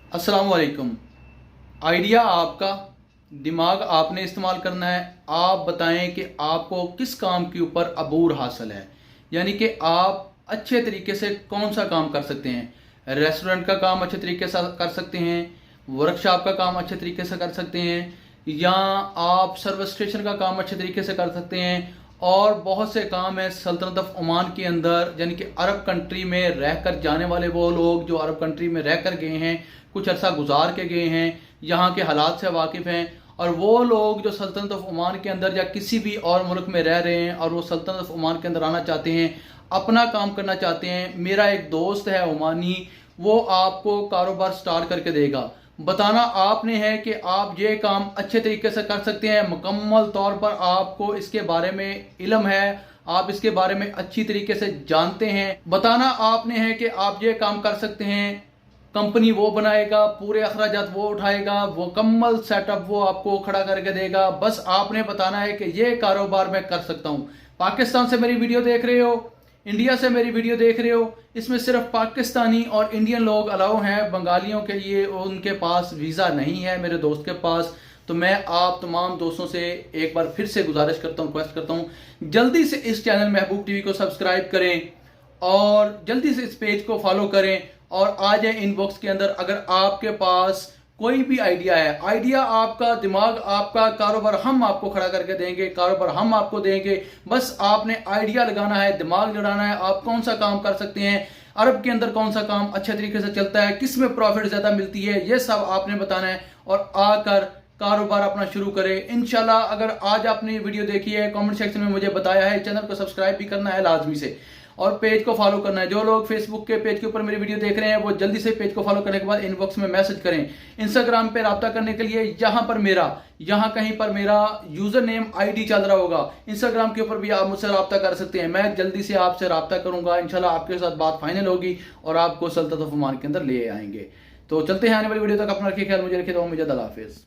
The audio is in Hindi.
अस्सलाम वालेकुम। आइडिया आपका, दिमाग आपने इस्तेमाल करना है। आप बताएं कि आपको किस काम के ऊपर अबूर हासिल है, यानी कि आप अच्छे तरीके से कौन सा काम कर सकते हैं। रेस्टोरेंट का काम अच्छे तरीके से कर सकते हैं, वर्कशॉप का काम अच्छे तरीके से कर सकते हैं, या आप सर्विस स्टेशन का काम अच्छे तरीके से कर सकते हैं। और बहुत से काम है सल्तनत ऑफ ओमान के अंदर, यानी कि अरब कंट्री में रहकर जाने वाले वो लोग जो अरब कंट्री में रह कर गए हैं, कुछ अरसा गुजार के गए हैं, यहाँ के हालात से वाकिफ़ हैं। और वो लोग जो सल्तनत ऑफ ओमान के अंदर या किसी भी और मुल्क में रह रहे हैं और वो सल्तनत ऑफ ओमान के अंदर आना चाहते हैं, अपना काम करना चाहते हैं। मेरा एक दोस्त है ओमानी, वो आपको कारोबार स्टार्ट करके देगा। बताना आपने है कि आप ये काम अच्छे तरीके से कर सकते हैं, मुकम्मल तौर पर आपको इसके बारे में इल्म है, आप इसके बारे में अच्छी तरीके से जानते हैं। बताना आपने है कि आप ये काम कर सकते हैं। कंपनी वो बनाएगा, पूरे अखराजात वो उठाएगा, वो मुकम्मल सेटअप वो आपको खड़ा करके देगा। बस आपने बताना है कि ये कारोबार मैं कर सकता हूँ। पाकिस्तान से मेरी वीडियो देख रहे हो, इंडिया से मेरी वीडियो देख रहे हो, इसमें सिर्फ पाकिस्तानी और इंडियन लोग अलाउ हैं। बंगालियों के लिए उनके पास वीज़ा नहीं है, मेरे दोस्त के पास। तो मैं आप तमाम दोस्तों से एक बार फिर से गुजारिश करता हूँ, रिक्वेस्ट करता हूँ, जल्दी से इस चैनल महबूब टीवी को सब्सक्राइब करें और जल्दी से इस पेज को फॉलो करें और आ जाए इनबॉक्स के अंदर। अगर आपके पास कोई भी आइडिया है, आइडिया आपका, दिमाग आपका, कारोबार हम आपको खड़ा करके देंगे, कारोबार हम आपको देंगे। बस आपने आइडिया लगाना है, दिमाग लड़ाना है। आप कौन सा काम कर सकते हैं, अरब के अंदर कौन सा काम अच्छे तरीके से चलता है, किस में प्रॉफिट ज्यादा मिलती है, ये सब आपने बताना है और आकर कारोबार अपना शुरू करें इंशाल्लाह। अगर आज आपने ये वीडियो देखी है, कमेंट सेक्शन में मुझे बताया है, चैनल को सब्सक्राइब भी करना है लाजमी से और पेज को फॉलो करना है। जो लोग फेसबुक के पेज के ऊपर मेरी वीडियो देख रहे हैं वो जल्दी से पेज को फॉलो करने के बाद इनबॉक्स में मैसेज करें। इंस्टाग्राम पे रब्ता करने के लिए यहाँ कहीं पर मेरा यूजर नेम आईडी चल रहा होगा, इंस्टाग्राम के ऊपर भी आप मुझसे रब्ता कर सकते हैं। मैं जल्दी से आपसे रब्ता करूंगा, इंशाल्लाह आपके साथ बात फाइनल होगी और आपको सल्तनत ऑफ ओमान के अंदर ले आएंगे। तो चलते हैं आने वाली वीडियो तक। अपना रखिए ख्याल, मुझे रखिए, मुझे अल्लाह हाफिज।